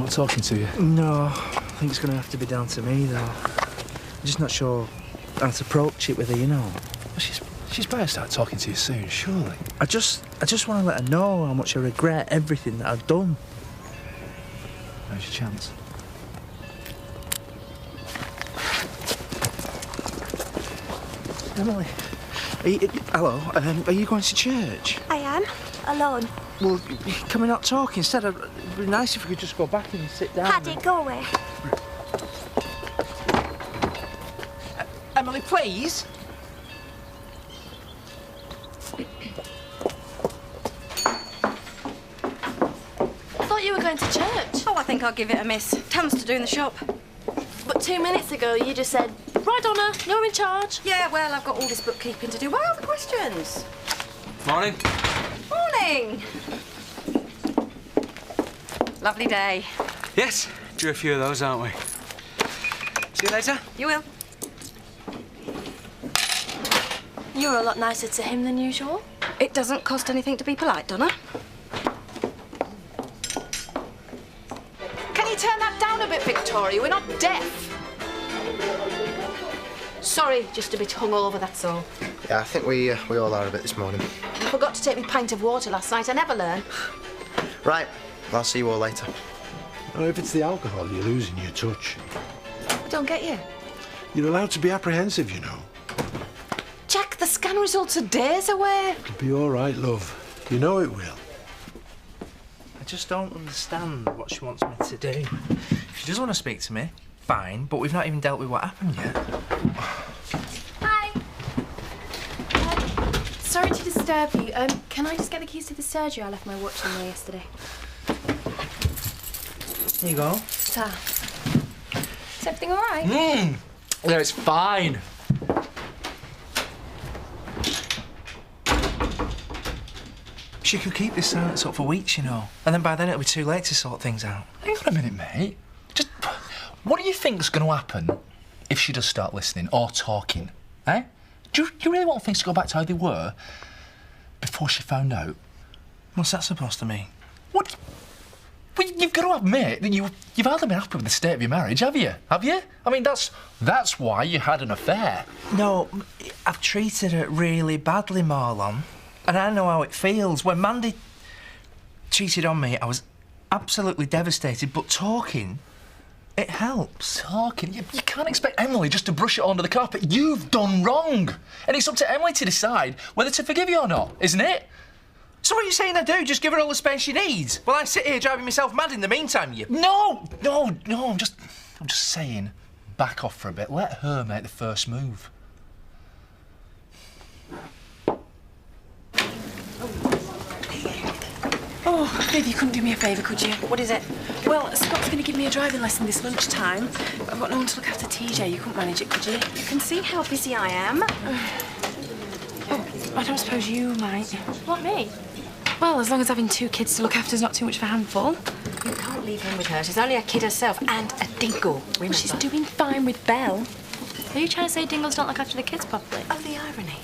not talking to you? No, I think it's going to have to be down to me, though. I'm just not sure how to approach it with her, you know. Well, she's better start talking to you soon, surely. I just want to let her know how much I regret everything that I've done. Now's your chance. Emily, hello, are you going to church? I am. Alone. Well, can we not talk instead? It'd be nice if we could just go back and sit down. Paddy, go away. Emily, please. I thought you were going to church. Oh, I think I'll give it a miss. Tons to do in the shop. But 2 minutes ago you just said, right, Donna, you're in charge. Yeah, well, I've got all this bookkeeping to do. Why are the questions? Morning. Morning. Lovely day. Yes, drew a few of those, aren't we? See you later. You will. You're a lot nicer to him than usual. It doesn't cost anything to be polite, Donna. Can you turn that down a bit, Victoria? We're not deaf. Sorry, just a bit hungover, that's all. Yeah, I think we all are a bit this morning. I forgot to take me pint of water last night. I never learn. Right, I'll see you all later. Oh, if it's the alcohol, you're losing your touch. Don't get you. You're allowed to be apprehensive, you know. Jack, the scan results are days away. It'll be all right, love. You know it will. I just don't understand what she wants me to do. She does want to speak to me, fine, but we've not even dealt with what happened yet. Hi. Sorry to disturb you. Can I just get the keys to the surgery? I left my watch in there yesterday. Here you go. Ta. Is everything all right? No, it's fine. She could keep this silence up for weeks, you know. And then by then it'll be too late to sort things out. Hang on a minute, mate. Just, what do you think's going to happen if she does start listening or talking? Eh? Do you really want things to go back to how they were before she found out? What's that supposed to mean? What? Well, you've got to admit that you've hardly been happy with the state of your marriage, have you? Have you? I mean, that's why you had an affair. No, I've treated her really badly, Marlon. And I know how it feels. When Mandy cheated on me, I was absolutely devastated. But talking, it helps. Talking? You can't expect Emily just to brush it under the carpet. You've done wrong. And it's up to Emily to decide whether to forgive you or not, isn't it? So what are you saying I do? Just give her all the space she needs? Well, I sit here driving myself mad in the meantime, you... No, I'm just saying, back off for a bit. Let her make the first move. Oh, babe, you couldn't do me a favour, could you? What is it? Well, Scott's going to give me a driving lesson this lunchtime. But I've got no one to look after TJ. You couldn't manage it, could you? You can see how busy I am. Oh, I don't suppose you might. What, me? Well, as long as having 2 kids to look after is not too much of a handful. You can't leave him with her. She's only a kid herself and a dingle. Well, she's doing fine with Belle. Are you trying to say dingles don't look after the kids properly? Oh, the irony.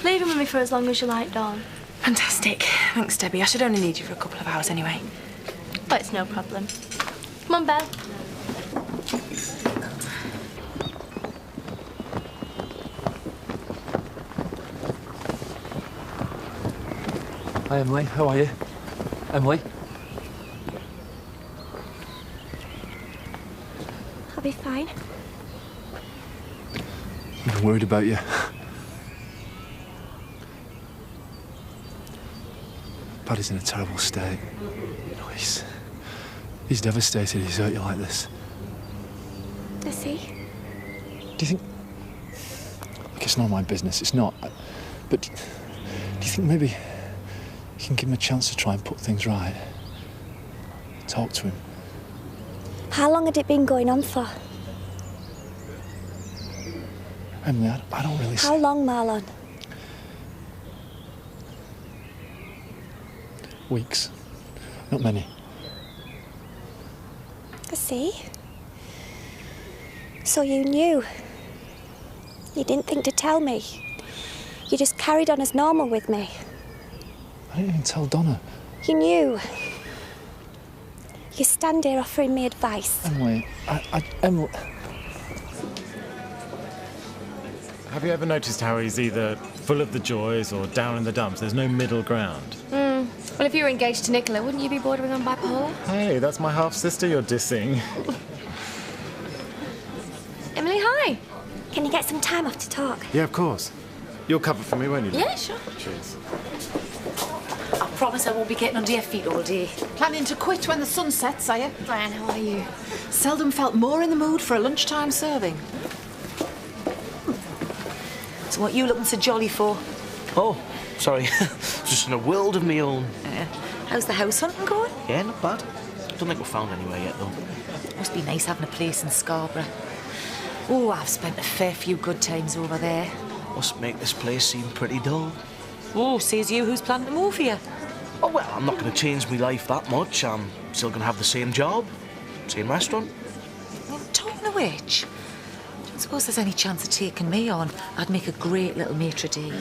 Leave him with me for as long as you like, Dawn. Fantastic. Thanks, Debbie. I should only need you for a couple of hours anyway. But it's no problem. Come on, Belle. Hi, Emily. How are you? Emily? I'll be fine. I've been worried about you. Paddy's in a terrible state. You know, he's devastated he's hurt you like this. Is he? Do you think... Look, it's not my business, it's not. But do you think maybe you can give him a chance to try and put things right? Talk to him. How long had it been going on for? Emily, I don't really... How long, Marlon? Weeks. Not many. I see. So you knew? You didn't think to tell me? You just carried on as normal with me? I didn't even tell Donna. You knew? You stand here offering me advice. Emily, Emily... Have you ever noticed how he's either full of the joys or down in the dumps? There's no middle ground. Well, if you were engaged to Nicola, wouldn't you be bordering on bipolar? Hey, that's my half-sister you're dissing. Emily, hi. Can you get some time off to talk? Yeah, of course. You'll cover for me, won't you? Yeah, sure. Cheers. I promise I won't be getting under your feet all day. Planning to quit when the sun sets, are you? Brian, how are you? Seldom felt more in the mood for a lunchtime serving. So what you looking so jolly for? Oh, sorry. Just in a world of me own. How's the house hunting going? Yeah, not bad. Don't think we've found anywhere yet, though. Must be nice having a place in Scarborough. Oh, I've spent a fair few good times over there. Must make this place seem pretty dull. Oh, says you who's planning to move here. Oh, well, I'm not going to change my life that much. I'm still going to have the same job, same restaurant. Well, talking of which, I don't suppose there's any chance of taking me on. I'd make a great little maitre d'.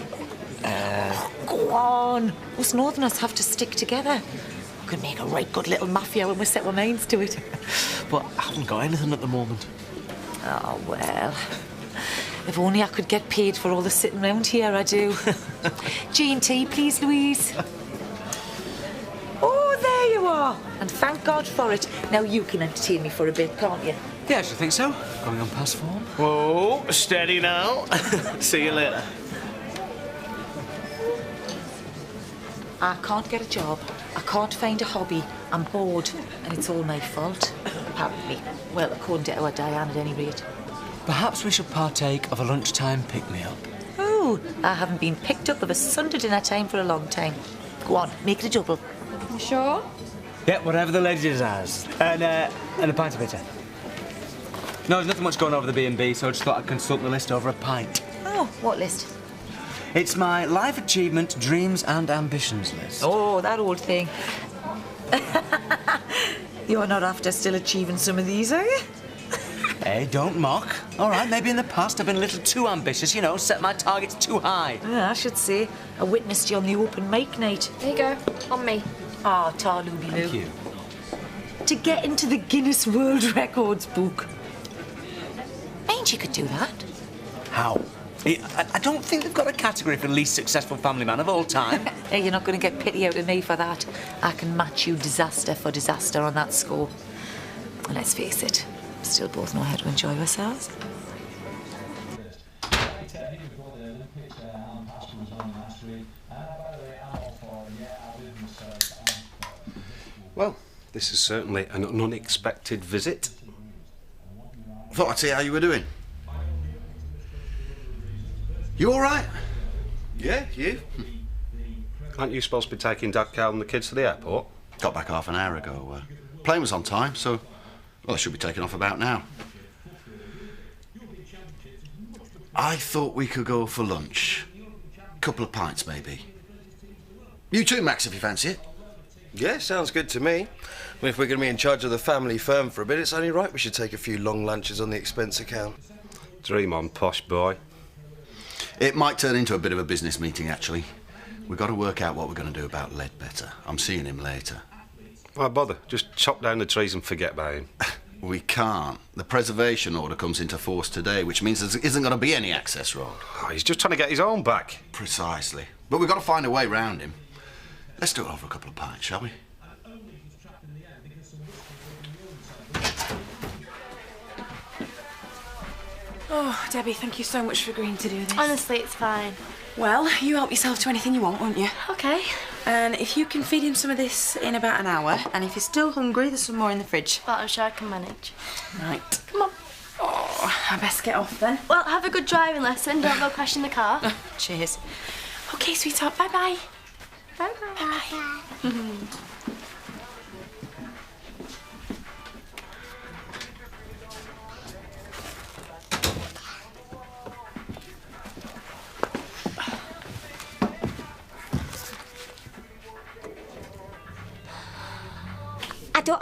Go on. Us Northerners have to stick together. We could make a right good little mafia when we set our minds to it. But I haven't got anything at the moment. Oh, well. If only I could get paid for all the sitting round here, I do. G&T, please, Louise. Oh, there you are. And thank God for it. Now you can entertain me for a bit, can't you? Yes, I think so. Going on past 4. Whoa, steady now. See you later. I can't get a job. I can't find a hobby. I'm bored. And it's all my fault. Apparently. Well, according to our Diane, at any rate. Perhaps we should partake of a lunchtime pick-me-up. Oh, I haven't been picked up of a Sunday dinner time for a long time. Go on, make it a double. You sure? Yeah, whatever the lady desires. And a pint of bitter. No, there's nothing much going over the B&B, so I just thought I'd consult the list over a pint. Oh, what list? It's my life achievement, dreams and ambitions list. Oh, that old thing. You're not after still achieving some of these, are you? Hey, don't mock. All right, maybe in the past I've been a little too ambitious, you know, set my targets too high. Yeah, I should say. I witnessed you on the open mic night. There you go. On me. Oh, Tarlooby Lou. Thank you. To get into the Guinness World Records book. Ain't you could do that? How? I don't think they've got a category for least successful family man of all time. Hey, you're not going to get pity out of me for that. I can match you disaster for disaster on that score. And let's face it, we still both know how to enjoy ourselves. Well, this is certainly an unexpected visit. Thought I'd see how you were doing. You all right? Yeah, you? Aren't you supposed to be taking Dad, Carl and the kids to the airport? Got back half an hour ago. Plane was on time, so... Well, I should be taking off about now. I thought we could go for lunch. Couple of pints, maybe. You too, Max, if you fancy it. Yeah, sounds good to me. I mean, if we're going to be in charge of the family firm for a bit, it's only right we should take a few long lunches on the expense account. Dream on, posh boy. It might turn into a bit of a business meeting, actually. We've got to work out what we're going to do about Ledbetter. I'm seeing him later. Why bother? Just chop down the trees and forget about him. We can't. The preservation order comes into force today, which means there isn't going to be any access road. Oh, he's just trying to get his own back. Precisely. But we've got to find a way round him. Let's do it over a couple of pints, shall we? Oh, Debbie, thank you so much for agreeing to do this. Honestly, it's fine. Well, you help yourself to anything you want, won't you? Okay. And if you can feed him some of this in about an hour, and if he's still hungry, there's some more in the fridge. But I'm sure I can manage. Right. Come on. Oh, I best get off then. Well, have a good driving lesson. Don't go crashing the car. Cheers. Okay, sweetheart, bye-bye. Bye-bye.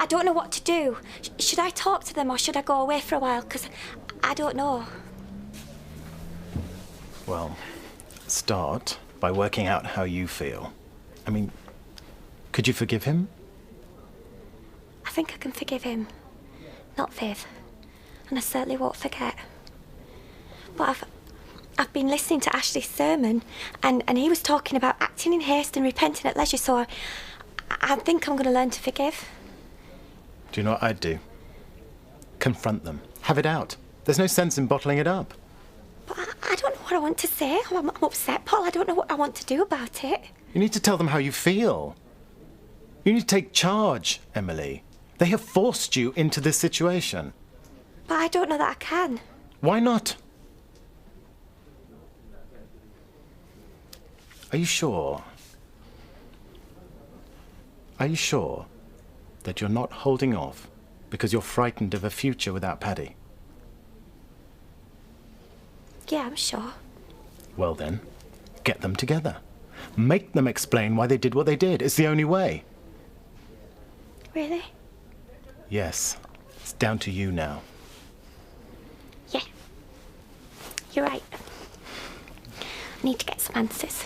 I don't know what to do. Should I talk to them or should I go away for a while? Because I don't know. Well, start by working out how you feel. I mean, could you forgive him? I think I can forgive him. Not Viv. And I certainly won't forget. But I've been listening to Ashley's sermon, and he was talking about acting in haste and repenting at leisure, so I think I'm going to learn to forgive. Do you know what I'd do? Confront them. Have it out. There's no sense in bottling it up. But I don't know what I want to say. I'm upset, Paul. I don't know what I want to do about it. You need to tell them how you feel. You need to take charge, Emily. They have forced you into this situation. But I don't know that I can. Why not? Are you sure? Are you sure that you're not holding off because you're frightened of a future without Paddy? Yeah, I'm sure. Well then, get them together. Make them explain why they did what they did. It's the only way. Really? Yes. It's down to you now. Yeah. You're right. I need to get some answers.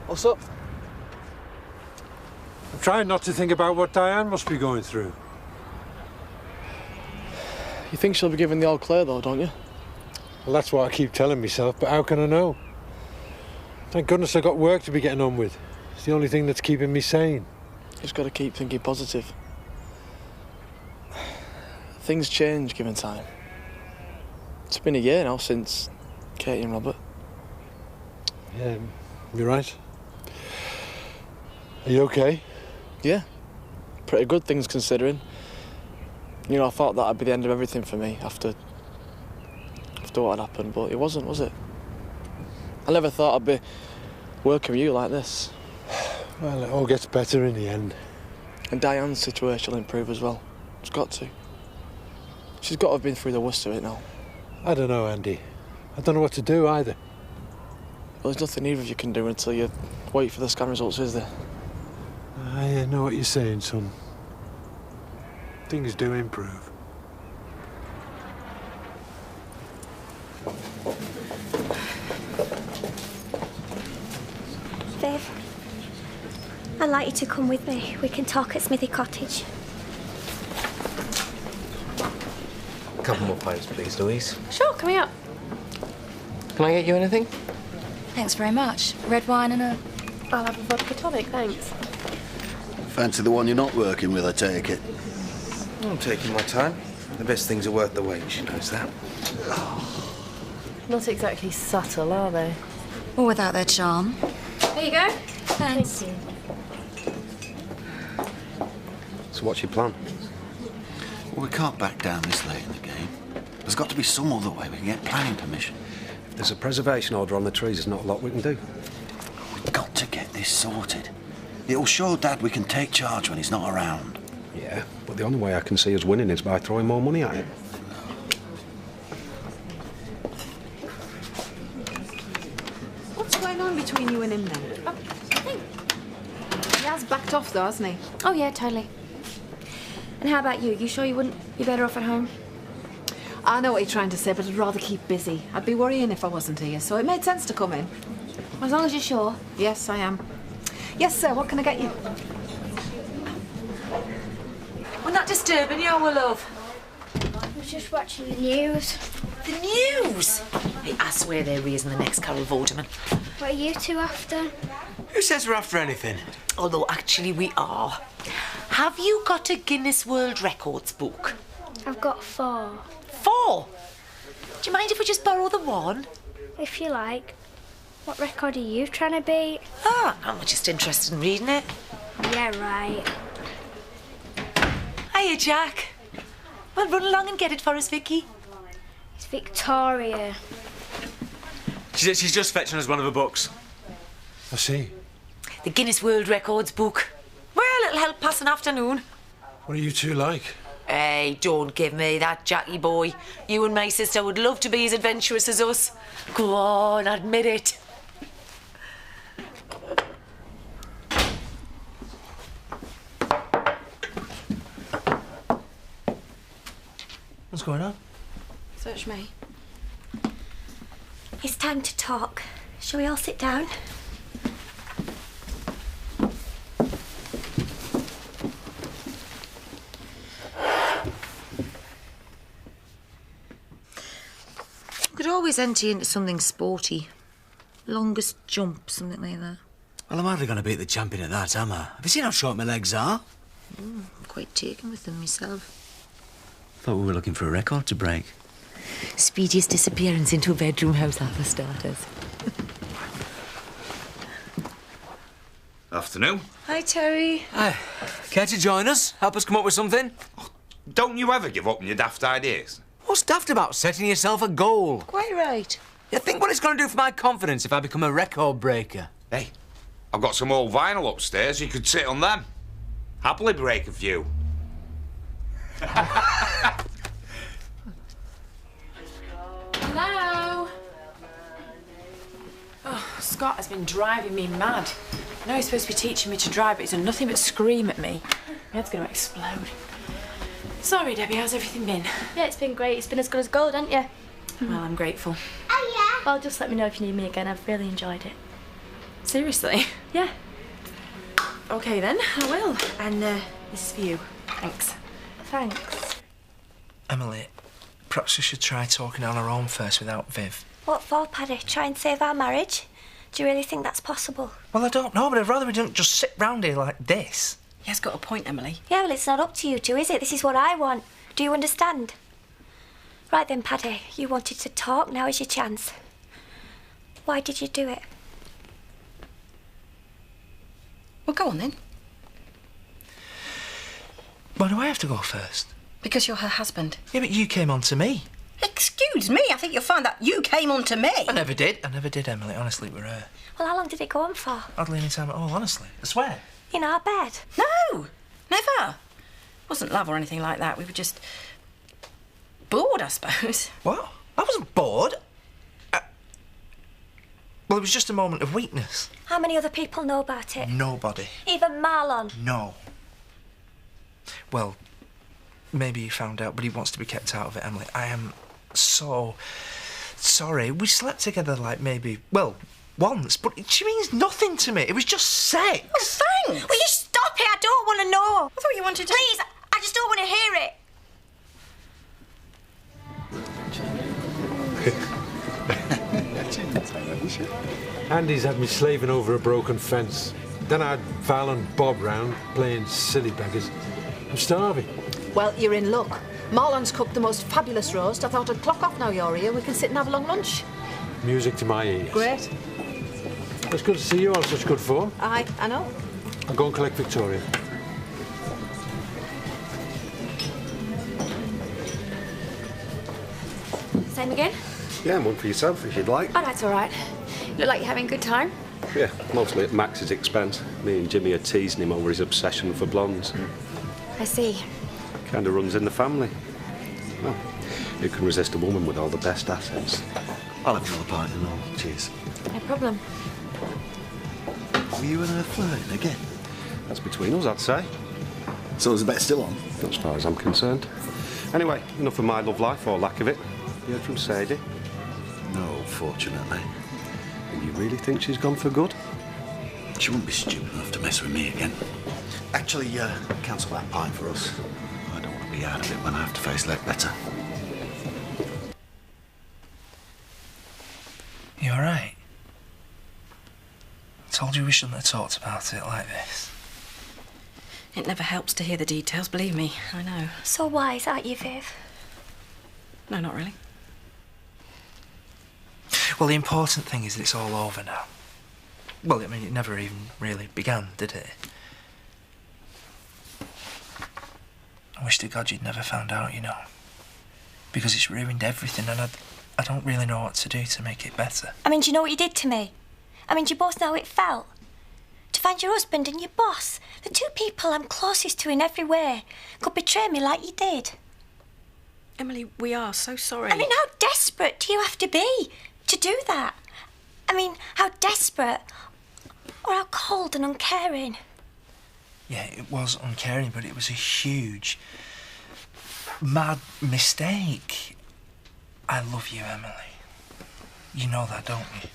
What's up? I'm trying not to think about what Diane must be going through. You think she'll be giving the all clear, though, don't you? Well, that's what I keep telling myself, but how can I know? Thank goodness I got work to be getting on with. It's the only thing that's keeping me sane. Just got to keep thinking positive. Things change given time. It's been a year now since Katie and Robert. Yeah, you're right. Are you okay? Yeah. Pretty good, things considering. You know, I thought that'd be the end of everything for me after what had happened, but it wasn't, was it? I never thought I'd be working with you like this. Well, it all gets better in the end. And Diane's situation will improve as well. It's got to. She's got to have been through the worst of it now. I don't know, Andy. I don't know what to do either. Well, there's nothing either of you can do until you wait for the scan results, is there? I know what you're saying, son. Things do improve. Viv, I'd like you to come with me. We can talk at Smithy Cottage. A couple more pints, please, Louise. Sure, coming up. Can I get you anything? Thanks very much. Red wine and a... I'll have a vodka tonic, thanks. Fancy the one you're not working with, I take it. I'm taking my time. The best things are worth the wait, she knows that. Not exactly subtle, are they? Or without their charm. There you go. Thanks. Thank you. So what's your plan? Well, we can't back down this late in the game. There's got to be some other way we can get planning permission. If there's a preservation order on the trees, there's not a lot we can do. We've got to get this sorted. It'll show Dad we can take charge when he's not around. Yeah, but the only way I can see us winning is by throwing more money at it. What's going on between you and him then? He has backed off though, hasn't he? Oh, yeah, totally. And how about you? You sure you wouldn't be better off at home? I know what you're trying to say, but I'd rather keep busy. I'd be worrying if I wasn't here, so it made sense to come in. As long as you're sure. Yes, I am. Yes, sir, what can I get you? We're not disturbing you, our love. I was just watching the news. The news? I swear they're raising the next Carol Vorderman. What are you two after? Who says we're after anything? Although actually we are. Have you got a Guinness World Records book? I've got 4. 4? Do you mind if we just borrow the one? If you like. What record are you trying to beat? Ah, I'm just interested in reading it. Yeah, right. Hiya, Jack. Well, run along and get it for us, Vicky. It's Victoria. She's just fetching us one of her books. I see. The Guinness World Records book. Well, it'll help pass an afternoon. What are you two like? Hey, don't give me that, Jackie boy. You and my sister would love to be as adventurous as us. Go on, admit it. going on? Search me. It's time to talk. Shall we all sit down? We could always enter into something sporty. Longest jump, something like that. Well, I'm hardly going to beat the champion at that, am I? Have you seen how short my legs are? I'm quite taken with them myself. Thought we were looking for a record to break. Speediest disappearance into a bedroom house after starters. Afternoon. Hi, Terry. Hi. Care to join us? Help us come up with something? Don't you ever give up on your daft ideas? What's daft about setting yourself a goal? Quite right. You think what it's going to do for my confidence if I become a record breaker? Hey, I've got some old vinyl upstairs. You could sit on them. Happily break a few. Hello? Oh, Scott has been driving me mad. I know he's supposed to be teaching me to drive, but he's done nothing but scream at me. My head's going to explode. Sorry, Debbie, how's everything been? Yeah, it's been great. It's been as good as gold, hasn't you? Well, I'm grateful. Oh, yeah? Well, just let me know if you need me again. I've really enjoyed it. Seriously? Yeah. OK, then, I will. And this is for you. Thanks. Thanks. Emily, perhaps we should try talking on our own first without Viv. What for, Paddy? Try and save our marriage? Do you really think that's possible? Well, I don't know, but I'd rather we don't just sit round here like this. He has got a point, Emily. Yeah, well, it's not up to you two, is it? This is what I want. Do you understand? Right then, Paddy, you wanted to talk. Now is your chance. Why did you do it? Well, go on, then. Why do I have to go first? Because you're her husband. Yeah, but you came on to me. Excuse me, I think you'll find that you came on to me. I never did, Emily. Honestly, we're Well, how long did it go on for? hardly any time at all, honestly. I swear. In our bed? No, never. It wasn't love or anything like that. We were just bored, I suppose. What? I wasn't bored. Well, it was just a moment of weakness. How many other people know about it? Nobody. Even Marlon? No. Well, maybe he found out, but he wants to be kept out of it, Emily. I am so sorry. We slept together like maybe, well, once, but she means nothing to me. It was just sex. Oh, thanks. Will you stop it? I don't want to know. I thought you wanted to... Please, I just don't want to hear it. Andy's had me slaving over a broken fence. Then I had Val and Bob round playing silly beggars. I'm starving. Well, you're in luck. Marlon's cooked the most fabulous roast. I thought I'd clock off now you're here. We can sit and have a long lunch. Music to my ears. Great. It's good to see you on such good form. Aye, I know. I'll go and collect Victoria. Same again? Yeah, one for yourself if you'd like. Oh, that's all right. You look like you're having a good time. Yeah, mostly at Max's expense. Me and Jimmy are teasing him over his obsession for blondes. I see. Kind of runs in the family. Well, who can resist a woman with all the best assets? I'll have another pint and all. Cheers. No problem. Were you and her flirting again? That's between us, I'd say. So is the bet still on? As far as I'm concerned. Anyway, enough of my love life, or lack of it. You heard from Sadie? No, fortunately. And you really think she's gone for good? She wouldn't be stupid enough to mess with me again. Actually, cancel that pint for us. I don't want to be out of it when I have to face Ledbetter. You all right? I told you we shouldn't have talked about it like this. It never helps to hear the details, believe me. I know. So wise, aren't you, Viv? No, not really. Well, the important thing is that it's all over now. Well, I mean, it never even really began, did it? I wish to God you'd never found out, you know. Because it's ruined everything, and I don't really know what to do to make it better. I mean, do you know what you did to me? I mean, do you both know how it felt? To find your husband and your boss, the two people I'm closest to in every way, could betray me like you did. Emily, we are so sorry. I mean, how desperate do you have to be to do that? I mean, how desperate or how cold and uncaring? Yeah, it was uncaring, but it was a huge mad mistake. I love you, Emily. You know that, don't you?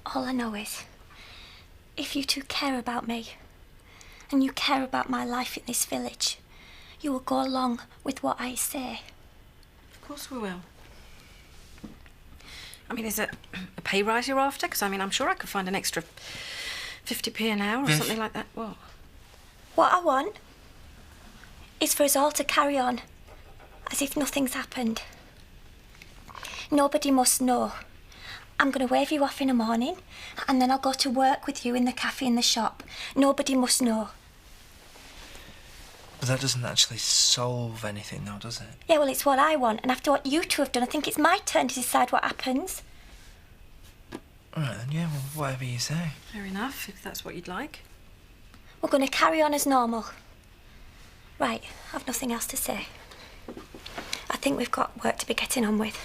All I know is, if you two care about me, and you care about my life in this village, you will go along with what I say. Of course we will. I mean, is it a pay rise you're after? Because, I mean, I'm sure I could find an extra 50p an hour or something like that. What? What I want is for us all to carry on as if nothing's happened. Nobody must know. I'm going to wave you off in the morning, and then I'll go to work with you in the cafe in the shop. Nobody must know. But that doesn't actually solve anything, though, does it? Yeah, well, it's what I want, and after what you two have done, I think it's my turn to decide what happens. All right, then, yeah, well, whatever you say. Fair enough, if that's what you'd like. We're going to carry on as normal. Right, I've nothing else to say. I think we've got work to be getting on with.